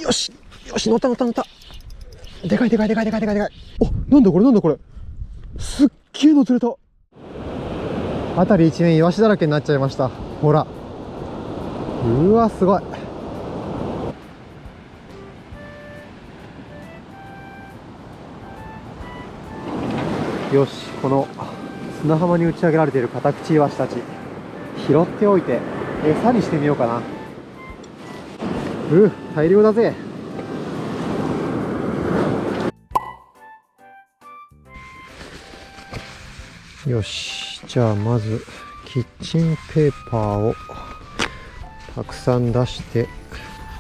よしよし、乗った乗った乗った。でかいでかいでかいでかいでかいでかい。お、なんだこれなんだこれ。すっげえの釣れた。辺り一面イワシだらけになっちゃいました。ほら、うわすごい。よし、この砂浜に打ち上げられているカタクチイワシたち拾っておいて餌にしてみようかな。大量だぜ。よし、じゃあまずキッチンペーパーをたくさん出して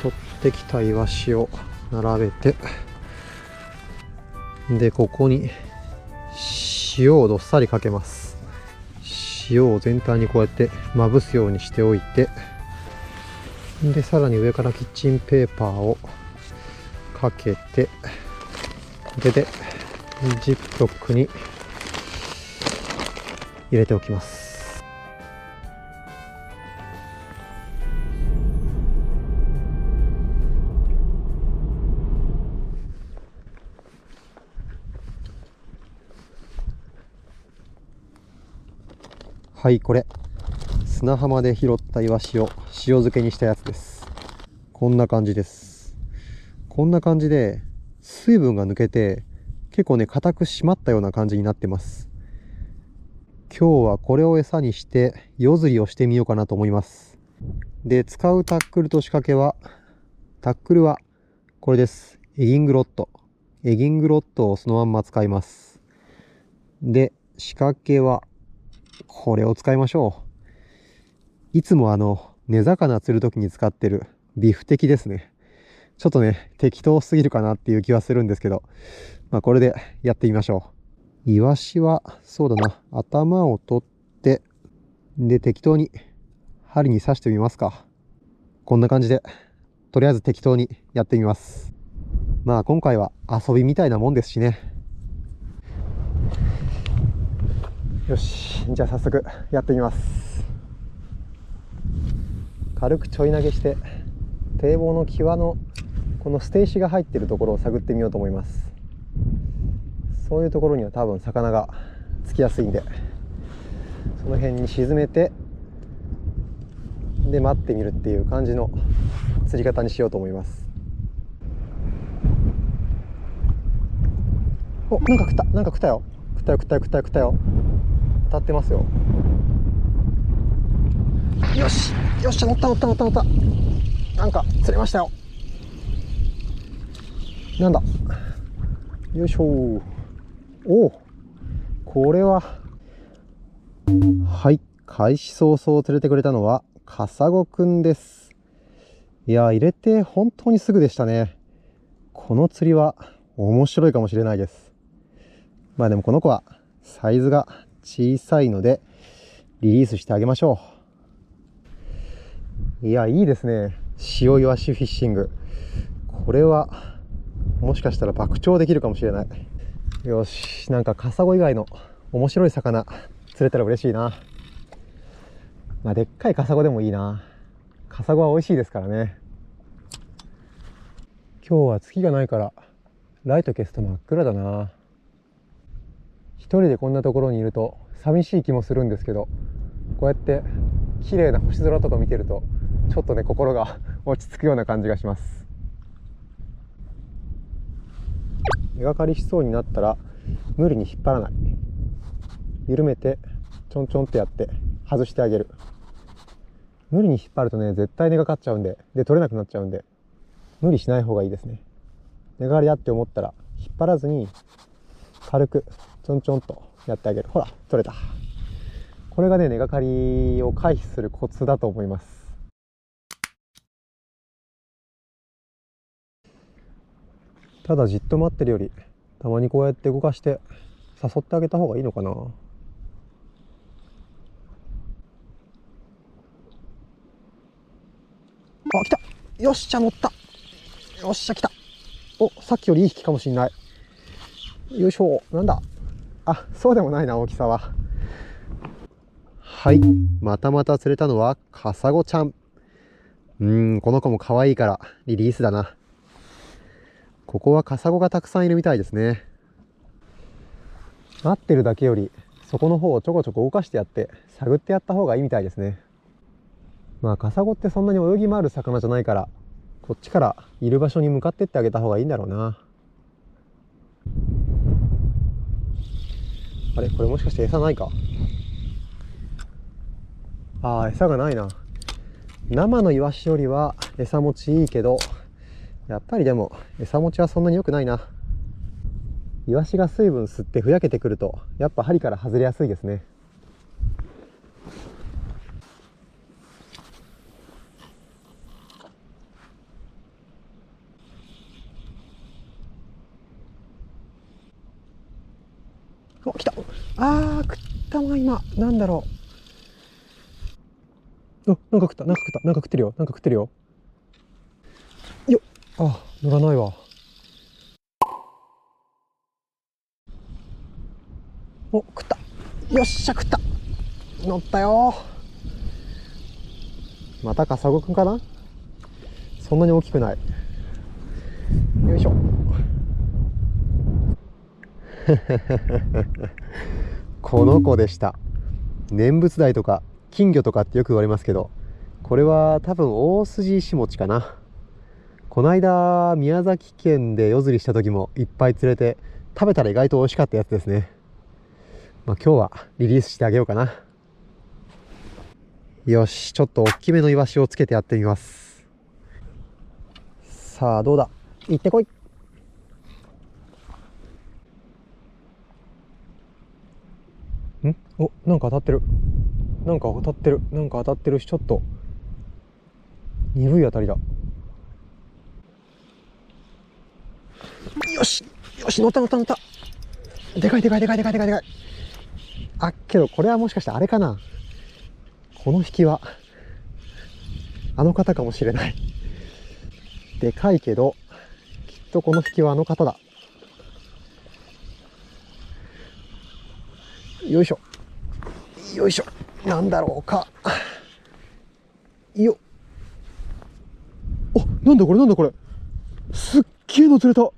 取ってきたイワシを並べて、でここに塩をどっさりかけます。塩を全体にこうやってまぶすようにしておいて、でさらに上からキッチンペーパーをかけて、でジップロックに入れておきます。はい、これ砂浜で拾ったイワシを塩漬けにしたやつです。こんな感じです。こんな感じで水分が抜けて結構ね硬く締まったような感じになってます。今日はこれを餌にして夜釣りをしてみようかなと思います。で、使うタックルと仕掛けは、タックルはこれです。エギングロッド。エギングロッドをそのまんま使います。で、仕掛けはこれを使いましょう。いつも根魚釣るときに使ってるビフテキですね。ちょっとね、適当すぎるかなっていう気はするんですけど、まあこれでやってみましょう。イワシは、そうだな、頭を取って、で、適当に針に刺してみますか。こんな感じで、とりあえず適当にやってみます。まあ今回は遊びみたいなもんですしね。よし、じゃあ早速やってみます。軽くちょい投げして、堤防の際のこの捨て石が入っているところを探ってみようと思います。そういうところには多分魚がつきやすいんで、その辺に沈めて、で待ってみるっていう感じの釣り方にしようと思います。お、なんか食った、なんか食ったよ。食ったよ食ったよ食ったよ食ったよ。当たってますよ。よしよっしゃ、乗った乗った乗った乗った。なんか釣れましたよ。なんだ、よいしょ。お、これは、はい、開始早々釣れてくれたのはカサゴくんです。いや、入れて本当にすぐでしたね。この釣りは面白いかもしれないです。まあでもこの子はサイズが小さいのでリリースしてあげましょう。いや、いいですね、塩イワシフィッシング。これはもしかしたら爆釣できるかもしれない。よし、なんかカサゴ以外の面白い魚釣れたら嬉しいな。まあでっかいカサゴでもいいな。カサゴは美味しいですからね。今日は月がないからライト消すと真っ暗だな。一人でこんなところにいると寂しい気もするんですけど、こうやって綺麗な星空とか見てるとちょっとね、心が落ち着くような感じがします。根がかりしそうになったら無理に引っ張らない。緩めてちょんちょんってやって外してあげる。無理に引っ張るとね、絶対根がかっちゃうんで、取れなくなっちゃうんで、無理しない方がいいですね。根がかりだって思ったら引っ張らずに軽くちょんちょんとやってあげる。ほら、取れた。これがね、根がかりを回避するコツだと思います。ただじっと待ってるより、たまにこうやって動かして誘ってあげた方がいいのかな。あ、来た。よっしゃ、乗った。よっしゃ、来た。お、さっきよりいい引きかもしんない。よいしょ。なんだ。あ、そうでもないな、大きさは。はい、またまた釣れたのはカサゴちゃん。この子も可愛いからリリースだな。ここはカサゴがたくさんいるみたいですね。待ってるだけよりそこの方をちょこちょこ動かしてやって探ってやった方がいいみたいですね。まあカサゴってそんなに泳ぎ回る魚じゃないから、こっちからいる場所に向かってってあげた方がいいんだろうな。あれ、これもしかして餌ないか。ああ、餌がないな。生のイワシよりは餌持ちいいけど、やっぱりでも餌持ちはそんなに良くないな。イワシが水分吸ってふやけてくるとやっぱ針から外れやすいですね。お、来た。あー、食ったわ今。なんだろう。お、なんか食った、なんか食った、なんか食ってるよ、なんか食ってるよ。よっ。あ、乗らないわ。お、食った。よっしゃ、食った。乗ったよ。またカサゴくんかな。そんなに大きくない。よいしょ。この子でした。念仏台とか金魚とかってよく言われますけど、これは多分オオスジイシモチかな。この間宮崎県で夜釣りした時もいっぱい釣れて、食べたら意外と美味しかったやつですね。まあ、今日はリリースしてあげようかな。よし、ちょっと大きめのイワシをつけてやってみます。さあどうだ、行ってこい。お、なんか当たってる。なんか当たってる。なんか当たってるし、ちょっと鈍い当たりだ。よしよし、乗った乗った乗った。でかいでかいでかいでかいでかいでかい。あ、けどこれはもしかしてあれかな。この引きはあの方かもしれない。でかいけどきっとこの引きはあの方だ。よいしょよいしょ。なんだろうか。よっ。お、なんだこれなんだこれ。すっげえの釣れた。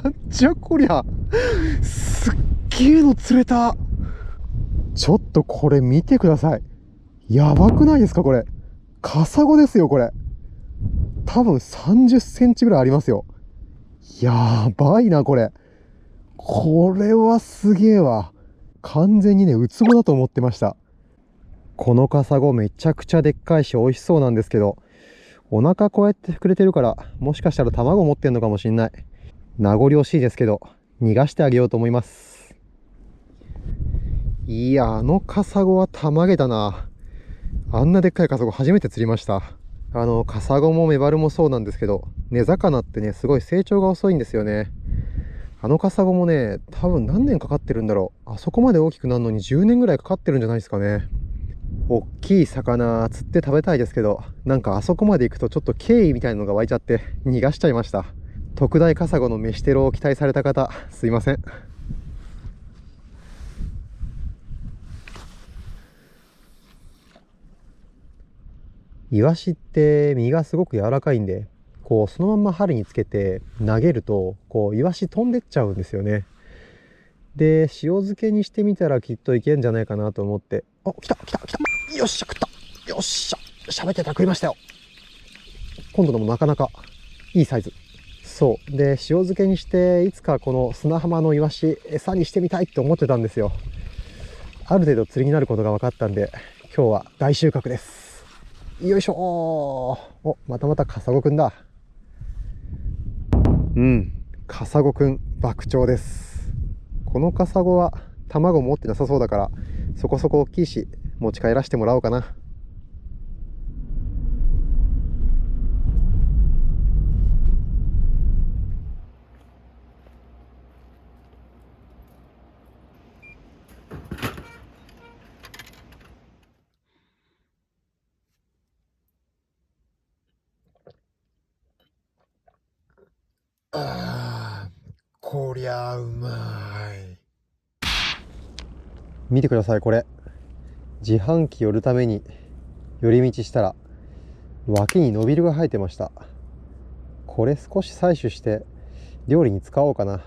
なんじゃこりゃ。すっげえの釣れた。ちょっとこれ見てください。やばくないですかこれ。カサゴですよこれ。多分30センチぐらいありますよ。やばいなこれ。これはすげえわ。完全にね、ウツボだと思ってました。このカサゴめちゃくちゃでっかいし美味しそうなんですけど、お腹こうやって膨れてるから、もしかしたら卵持ってんのかもしんない。名残惜しいですけど、逃がしてあげようと思います。いや、あのカサゴはたまげだな。あんなでっかいカサゴ初めて釣りました。カサゴもメバルもそうなんですけど、根魚ってね、すごい成長が遅いんですよね。あのカサゴもね、多分何年かかってるんだろう。あそこまで大きくなるのに10年ぐらいかかってるんじゃないですかね。大きい魚釣って食べたいですけど、なんかあそこまで行くとちょっと敬意みたいなのが湧いちゃって逃がしちゃいました。特大カサゴの飯テロを期待された方、すいません。イワシって身がすごく柔らかいんで、こうそのまんま針につけて投げるとこうイワシ飛んでっちゃうんですよね。で塩漬けにしてみたらきっといけんじゃないかなと思って。あ、来た来た来た。よっしゃ食った。よっしゃ喋ってたら食いましたよ。今度のもなかなかいいサイズ。そうで、塩漬けにしていつかこの砂浜のイワシ餌にしてみたいって思ってたんですよ。ある程度釣りになることが分かったんで、今日は大収穫です。よいしょ。お、またまたカサゴくんだ。うん、カサゴくん爆鳥です。このカサゴは卵持ってなさそうだから、そこそこ大きいし持ち帰らせてもらおうかな。あー、こりゃうまい。見てくださいこれ。自販機寄るために寄り道したら脇にノビルが生えてました。これ少し採取して料理に使おうかな。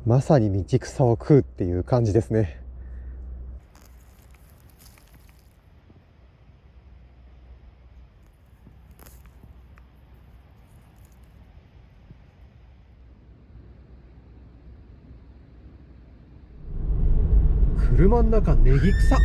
まさに道草を食うっていう感じですね。車の中ネギ草。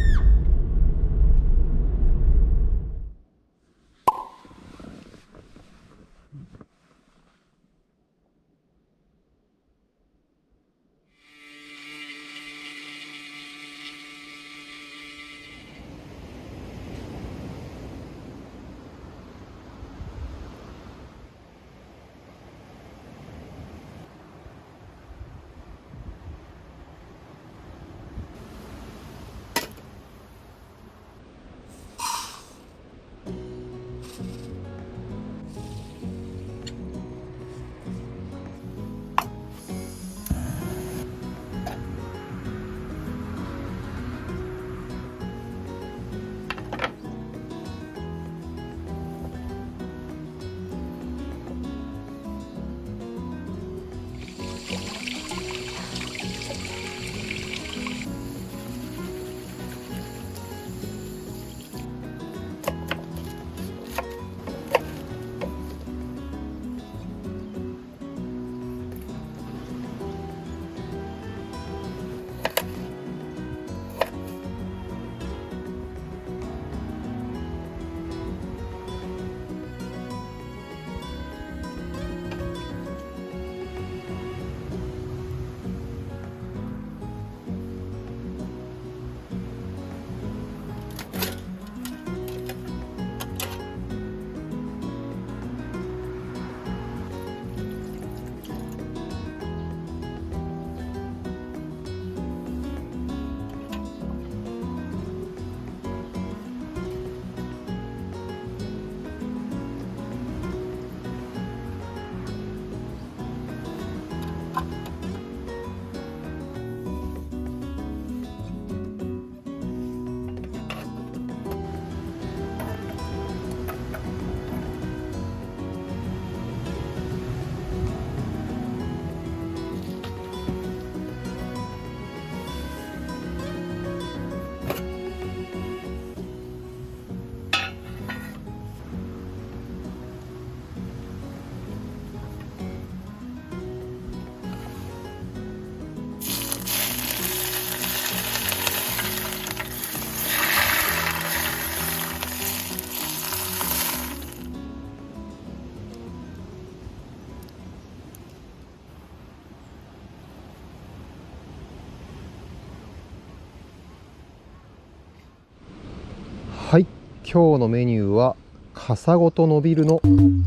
はい、今日のメニューはかさごと伸びるの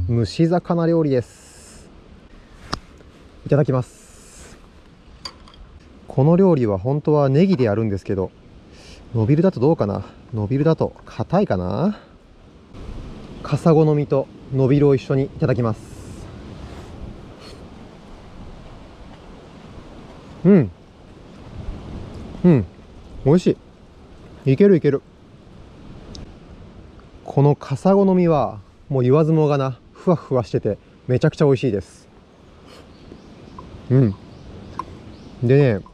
蒸し魚料理です。いただきます。この料理は本当はネギでやるんですけど、伸びるだとどうかな。伸びるだと硬いかな。かさごの身と伸びるを一緒にいただきます。うんうん、美味しい。いけるいける。このカサゴの実はもう言わずもがな、ふわふわしててめちゃくちゃ美味しいです。でね、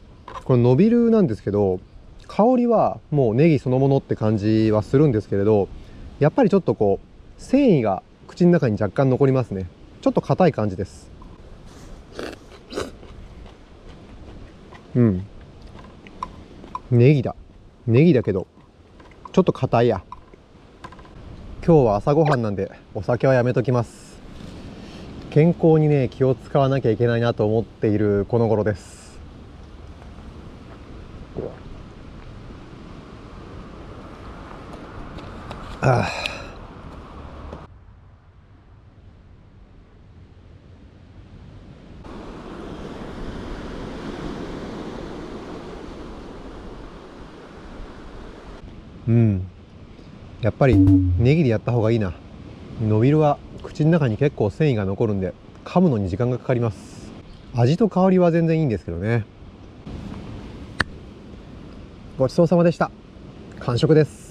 これ伸びるなんですけど、香りはもうネギそのものって感じはするんですけれど、やっぱりちょっとこう繊維が口の中に若干残りますね。ちょっと硬い感じです。ネギだ。ネギだけどちょっと硬いや。今日は朝ごはんなんでお酒はやめときます。健康にね、気を使わなきゃいけないなと思っているこの頃です。ああ、やっぱりネギでやった方がいいな。伸びるは口の中に結構繊維が残るんで噛むのに時間がかかります。味と香りは全然いいんですけどね。ごちそうさまでした。完食です。